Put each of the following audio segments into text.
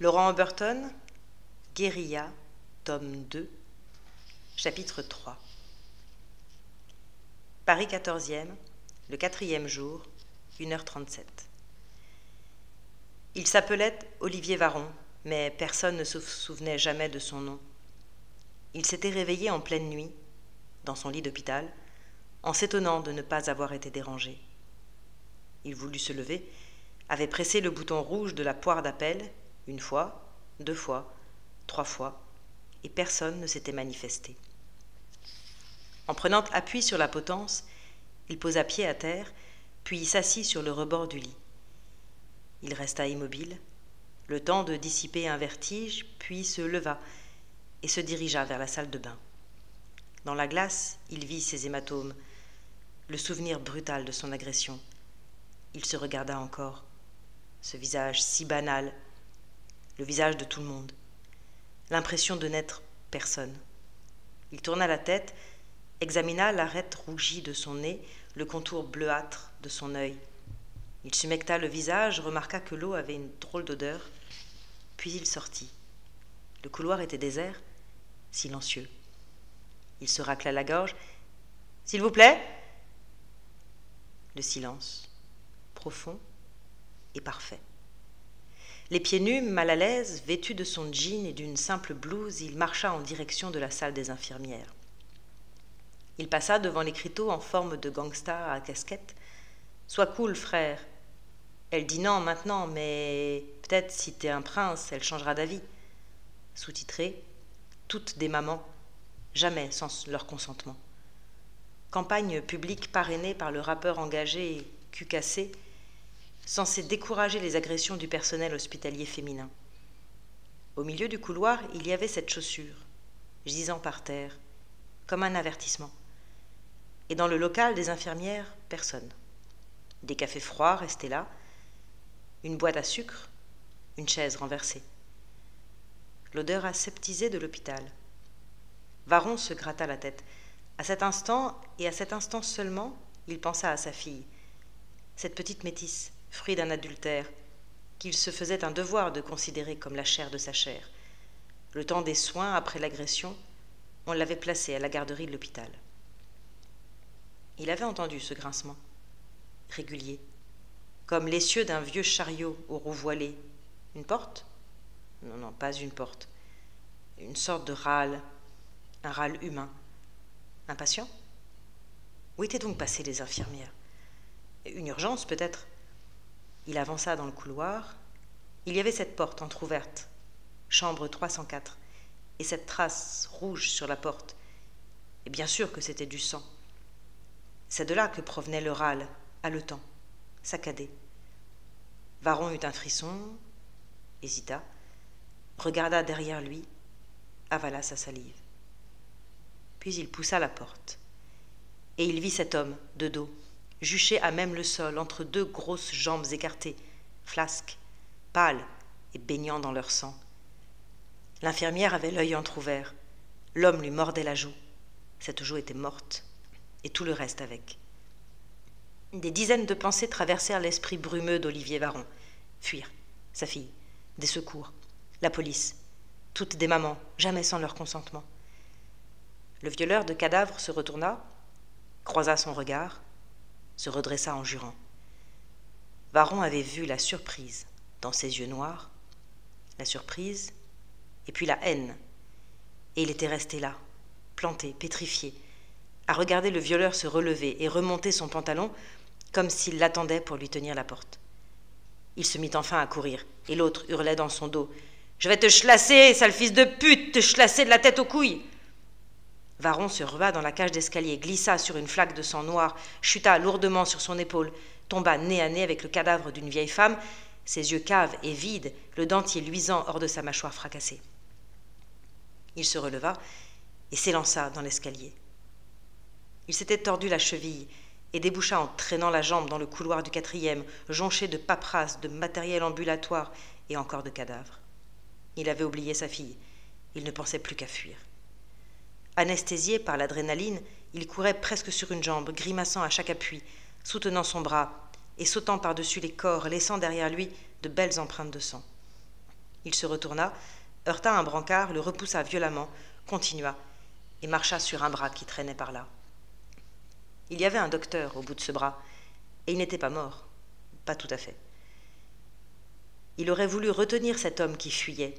Laurent Oberton, Guérilla, tome 2, chapitre 3. Paris 14e, le 4e jour, 1h37. Il s'appelait Olivier Varon, mais personne ne se souvenait jamais de son nom. Il s'était réveillé en pleine nuit, dans son lit d'hôpital, en s'étonnant de ne pas avoir été dérangé. Il voulut se lever, avait pressé le bouton rouge de la poire d'appel, 1 fois, 2 fois, 3 fois, et personne ne s'était manifesté. En prenant appui sur la potence, il posa pied à terre, puis s'assit sur le rebord du lit. Il resta immobile, le temps de dissiper un vertige, puis se leva et se dirigea vers la salle de bain. Dans la glace, il vit ses hématomes, le souvenir brutal de son agression. Il se regarda encore, ce visage si banal, le visage de tout le monde, l'impression de n'être personne. Il tourna la tête, examina l'arête rougie de son nez, le contour bleuâtre de son œil. Il s'humecta le visage, remarqua que l'eau avait une drôle d'odeur, puis il sortit. Le couloir était désert, silencieux. Il se racla la gorge. « S'il vous plaît ?» Le silence, profond et parfait. Les pieds nus, mal à l'aise, vêtu de son jean et d'une simple blouse, il marcha en direction de la salle des infirmières. Il passa devant l'écriteau en forme de gangsta à casquette. « Sois cool, frère. » Elle dit non maintenant, mais peut-être si t'es un prince, elle changera d'avis. Sous-titré, toutes des mamans, jamais sans leur consentement. Campagne publique parrainée par le rappeur engagé Cucassé, censé décourager les agressions du personnel hospitalier féminin. Au milieu du couloir, il y avait cette chaussure, gisant par terre, comme un avertissement. Et dans le local des infirmières, personne. Des cafés froids restaient là, une boîte à sucre, une chaise renversée. L'odeur aseptisée de l'hôpital. Varon se gratta la tête. À cet instant, et à cet instant seulement, il pensa à sa fille, cette petite métisse, fruit d'un adultère, qu'il se faisait un devoir de considérer comme la chair de sa chair. Le temps des soins, après l'agression, on l'avait placée à la garderie de l'hôpital. Il avait entendu ce grincement, régulier, comme l'essieu d'un vieux chariot aux roues voilées. Une porte ? Non, non, pas une porte. Une sorte de râle, un râle humain. Un patient ? Où étaient donc passées les infirmières ? Une urgence, peut-être ? Il avança dans le couloir. Il y avait cette porte entr'ouverte, chambre 304, et cette trace rouge sur la porte. Et bien sûr que c'était du sang. C'est de là que provenait le râle, haletant, saccadé. Varon eut un frisson, hésita, regarda derrière lui, avala sa salive. Puis il poussa la porte, et il vit cet homme, de dos, juché à même le sol, entre deux grosses jambes écartées, flasques, pâles et baignant dans leur sang. L'infirmière avait l'œil entr'ouvert. L'homme lui mordait la joue. Cette joue était morte, et tout le reste avec. Des dizaines de pensées traversèrent l'esprit brumeux d'Olivier Varon. Fuir, sa fille, des secours, la police, toutes des mamans, jamais sans leur consentement. Le violeur de cadavres se retourna, croisa son regard, se redressa en jurant. Varon avait vu la surprise dans ses yeux noirs, la surprise, et puis la haine. Et il était resté là, planté, pétrifié, à regarder le violeur se relever et remonter son pantalon comme s'il l'attendait pour lui tenir la porte. Il se mit enfin à courir, et l'autre hurlait dans son dos. « Je vais te chlasser, sale fils de pute, te chlasser de la tête aux couilles !» Varon se rua dans la cage d'escalier, glissa sur une flaque de sang noir, chuta lourdement sur son épaule, tomba nez à nez avec le cadavre d'une vieille femme, ses yeux caves et vides, le dentier luisant hors de sa mâchoire fracassée. Il se releva et s'élança dans l'escalier. Il s'était tordu la cheville et déboucha en traînant la jambe dans le couloir du 4e, jonché de paperasses, de matériel ambulatoire et encore de cadavres. Il avait oublié sa fille. Il ne pensait plus qu'à fuir. Anesthésié par l'adrénaline, il courait presque sur une jambe, grimaçant à chaque appui, soutenant son bras et sautant par-dessus les corps, laissant derrière lui de belles empreintes de sang. Il se retourna, heurta un brancard, le repoussa violemment, continua et marcha sur un bras qui traînait par là. Il y avait un docteur au bout de ce bras, et il n'était pas mort, pas tout à fait. Il aurait voulu retenir cet homme qui fuyait,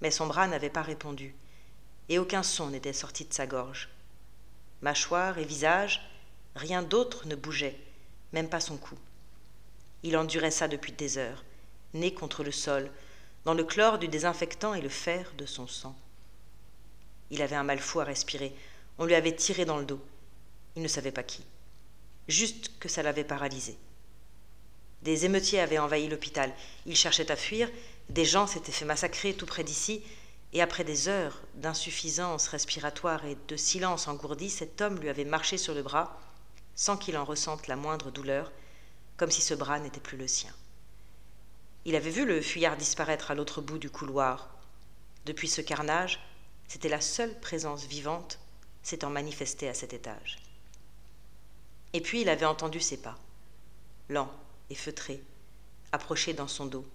mais son bras n'avait pas répondu, et aucun son n'était sorti de sa gorge. Mâchoire et visage, rien d'autre ne bougeait, même pas son cou. Il endurait ça depuis des heures, nez contre le sol, dans le chlore du désinfectant et le fer de son sang. Il avait un mal fou à respirer, on lui avait tiré dans le dos. Il ne savait pas qui, juste que ça l'avait paralysé. Des émeutiers avaient envahi l'hôpital, il cherchait à fuir, des gens s'étaient fait massacrer tout près d'ici, et après des heures d'insuffisance respiratoire et de silence engourdi, cet homme lui avait marché sur le bras, sans qu'il en ressente la moindre douleur, comme si ce bras n'était plus le sien. Il avait vu le fuyard disparaître à l'autre bout du couloir. Depuis ce carnage, c'était la seule présence vivante s'étant manifestée à cet étage. Et puis il avait entendu ses pas, lents et feutrés, approcher dans son dos.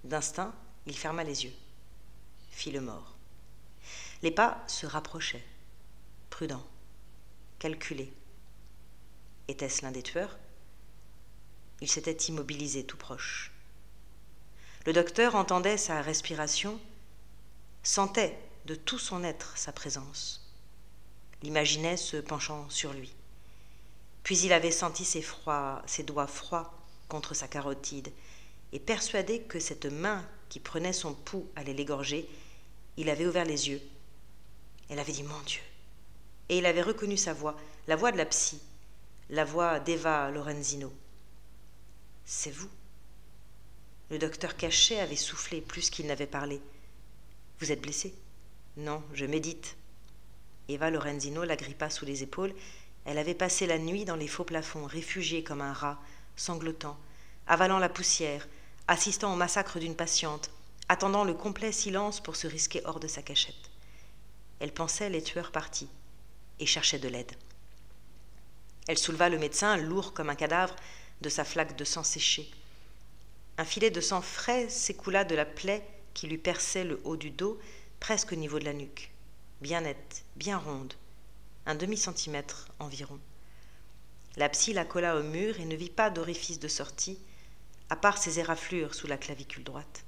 D'instinct, il ferma les yeux, fit le mort. Les pas se rapprochaient, prudents, calculés. Était-ce l'un des tueurs ? Il s'était immobilisé tout proche. Le docteur entendait sa respiration, sentait de tout son être sa présence, l'imaginait se penchant sur lui. Puis il avait senti ses doigts froids contre sa carotide, et persuadé que cette main qui prenait son pouls allait l'égorger, il avait ouvert les yeux. Elle avait dit « Mon Dieu !» Et il avait reconnu sa voix, la voix de la psy, la voix d'Eva Lorenzino. « C'est vous ?» Le docteur Cachet avait soufflé plus qu'il n'avait parlé. « Vous êtes blessé ?»« Non, je médite. » Eva Lorenzino l'agrippa sous les épaules. Elle avait passé la nuit dans les faux plafonds, réfugiée comme un rat, sanglotant, avalant la poussière, assistant au massacre d'une patiente, attendant le complet silence pour se risquer hors de sa cachette. Elle pensait les tueurs partis et cherchait de l'aide. Elle souleva le médecin, lourd comme un cadavre, de sa flaque de sang séché. Un filet de sang frais s'écoula de la plaie qui lui perçait le haut du dos, presque au niveau de la nuque, bien nette, bien ronde, un demi-centimètre environ. La psy la colla au mur et ne vit pas d'orifice de sortie, à part ses éraflures sous la clavicule droite.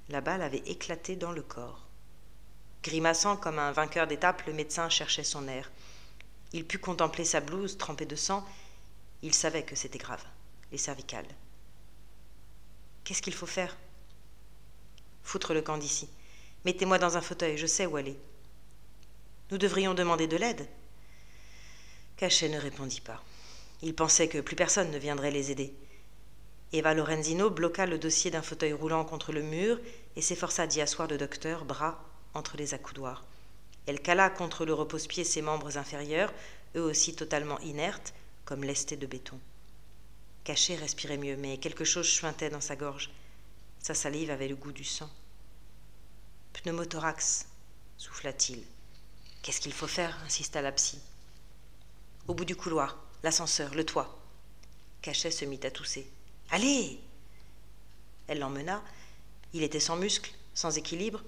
La balle avait éclaté dans le corps. Grimaçant comme un vainqueur d'étape, le médecin cherchait son air. Il put contempler sa blouse trempée de sang. Il savait que c'était grave, les cervicales. Qu'est-ce qu'il faut faire ? Foutre le camp d'ici. Mettez-moi dans un fauteuil, je sais où aller. Nous devrions demander de l'aide. Cachet ne répondit pas. Il pensait que plus personne ne viendrait les aider. Eva Lorenzino bloqua le dossier d'un fauteuil roulant contre le mur et s'efforça d'y asseoir le docteur, bras entre les accoudoirs. Elle cala contre le repose-pied ses membres inférieurs, eux aussi totalement inertes, comme lestés de béton. Cachet respirait mieux, mais quelque chose chuintait dans sa gorge. Sa salive avait le goût du sang. « Pneumothorax » souffla-t-il. « Qu'est-ce qu'il faut faire » insista la psy. « Au bout du couloir, l'ascenseur, le toit. » Cachet se mit à tousser. « Allez !» Elle l'emmena. Il était sans muscles, sans équilibre,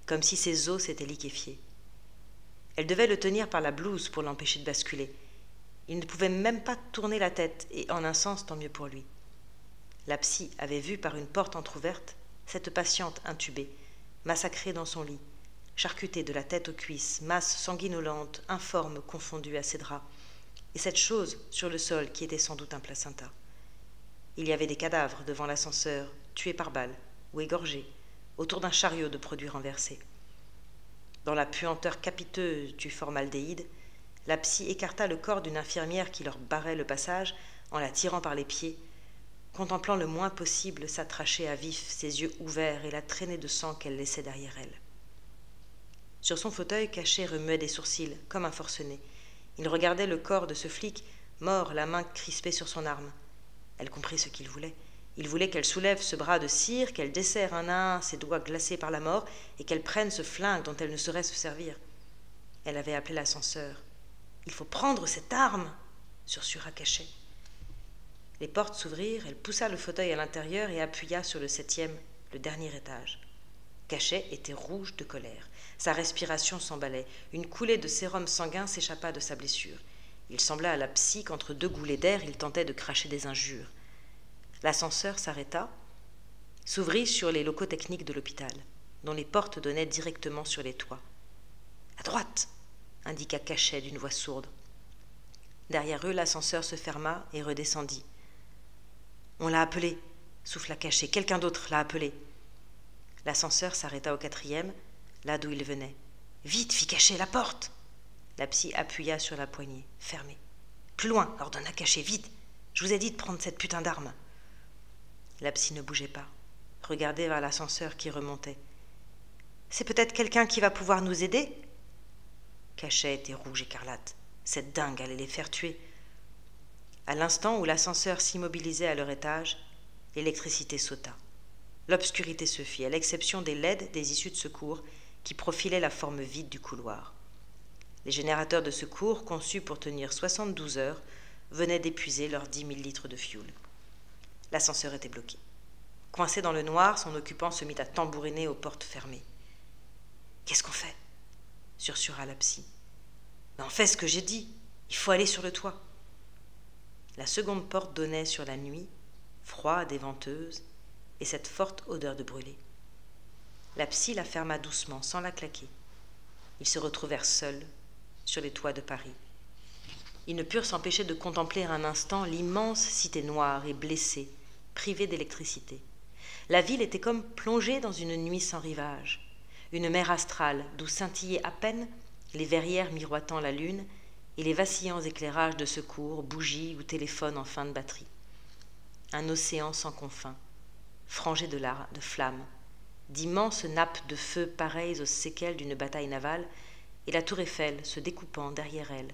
comme si ses os s'étaient liquéfiés. Elle devait le tenir par la blouse pour l'empêcher de basculer. Il ne pouvait même pas tourner la tête, et en un sens, tant mieux pour lui. La psy avait vu par une porte entr'ouverte cette patiente intubée, massacrée dans son lit, charcutée de la tête aux cuisses, masse sanguinolente, informe confondue à ses draps, et cette chose sur le sol qui était sans doute un placenta. Il y avait des cadavres devant l'ascenseur, tués par balle ou égorgés, autour d'un chariot de produits renversés. Dans la puanteur capiteuse du formaldéhyde, la psy écarta le corps d'une infirmière qui leur barrait le passage en la tirant par les pieds, contemplant le moins possible s'attracher à vif, ses yeux ouverts et la traînée de sang qu'elle laissait derrière elle. Sur son fauteuil, Cachet remuait des sourcils, comme un forcené. Il regardait le corps de ce flic, mort, la main crispée sur son arme. Elle comprit ce qu'il voulait. Il voulait qu'elle soulève ce bras de cire, qu'elle desserre un à un ses doigts glacés par la mort et qu'elle prenne ce flingue dont elle ne saurait se servir. Elle avait appelé l'ascenseur. « Il faut prendre cette arme !» sursura Cachet. Les portes s'ouvrirent, elle poussa le fauteuil à l'intérieur et appuya sur le 7e le dernier étage. Cachet était rouge de colère. Sa respiration s'emballait. Une coulée de sérum sanguin s'échappa de sa blessure. Il sembla à la psy qu'entre deux goulets d'air, il tentait de cracher des injures. L'ascenseur s'arrêta, s'ouvrit sur les locaux techniques de l'hôpital, dont les portes donnaient directement sur les toits. « À droite !» indiqua Cachet d'une voix sourde. Derrière eux, l'ascenseur se ferma et redescendit. « On l'a appelé !» souffla Cachet. « Quelqu'un d'autre l'a appelé !» L'ascenseur s'arrêta au 4e, là d'où il venait. « Vite !» fit Cachet, « la porte !» La psy appuya sur la poignée. « Fermée. »« Plus loin !» ordonna Cachet. « Vite ! Je vous ai dit de prendre cette putain d'arme !» La psy ne bougeait pas, regardait vers l'ascenseur qui remontait. « C'est peut-être quelqu'un qui va pouvoir nous aider ?» Cachet était rouge écarlate. Cette dingue allait les faire tuer. À l'instant où l'ascenseur s'immobilisait à leur étage, l'électricité sauta. L'obscurité se fit, à l'exception des LED des issues de secours qui profilaient la forme vide du couloir. Les générateurs de secours, conçus pour tenir 72 heures, venaient d'épuiser leurs 10 000 litres de fioul. L'ascenseur était bloqué. Coincé dans le noir, son occupant se mit à tambouriner aux portes fermées. « Qu'est-ce qu'on fait ?» sursura la psy. « On fait ce que j'ai dit. Il faut aller sur le toit. » La seconde porte donnait sur la nuit, froide et venteuse, et cette forte odeur de brûlé. La psy la ferma doucement, sans la claquer. Ils se retrouvèrent seuls sur les toits de Paris. Ils ne purent s'empêcher de contempler un instant l'immense cité noire et blessée, privée d'électricité. La ville était comme plongée dans une nuit sans rivage, une mer astrale d'où scintillaient à peine les verrières miroitant la lune et les vacillants éclairages de secours, bougies ou téléphones en fin de batterie. Un océan sans confins, frangé de flammes, d'immenses nappes de feu pareilles aux séquelles d'une bataille navale, et la tour Eiffel se découpant derrière elle,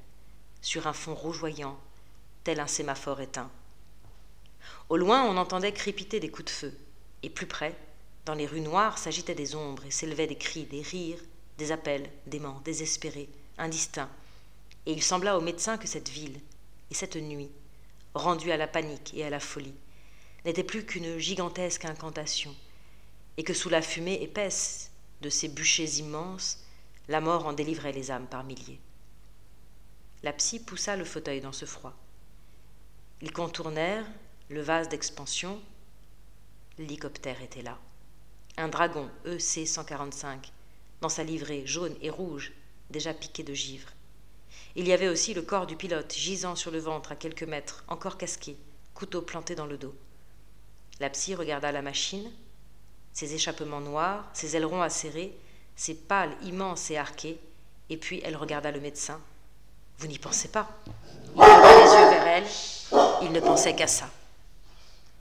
sur un fond rougeoyant, tel un sémaphore éteint. Au loin, on entendait crépiter des coups de feu, et plus près, dans les rues noires, s'agitaient des ombres et s'élevaient des cris, des rires, des appels, d'aimants, désespérés, indistincts. Et il sembla aux médecins que cette ville et cette nuit, rendues à la panique et à la folie, n'étaient plus qu'une gigantesque incantation, et que sous la fumée épaisse de ces bûchers immenses, la mort en délivrait les âmes par milliers. La psy poussa le fauteuil dans ce froid. Ils contournèrent le vase d'expansion. L'hélicoptère était là. Un dragon EC-145, dans sa livrée jaune et rouge, déjà piqué de givre. Il y avait aussi le corps du pilote, gisant sur le ventre à quelques mètres, encore casqué, couteau planté dans le dos. La psy regarda la machine, ses échappements noirs, ses ailerons acérés, ses pales immenses et arquées, et puis elle regarda le médecin. « Vous n'y pensez pas ?» Il leva les yeux vers elle, il ne pensait qu'à ça.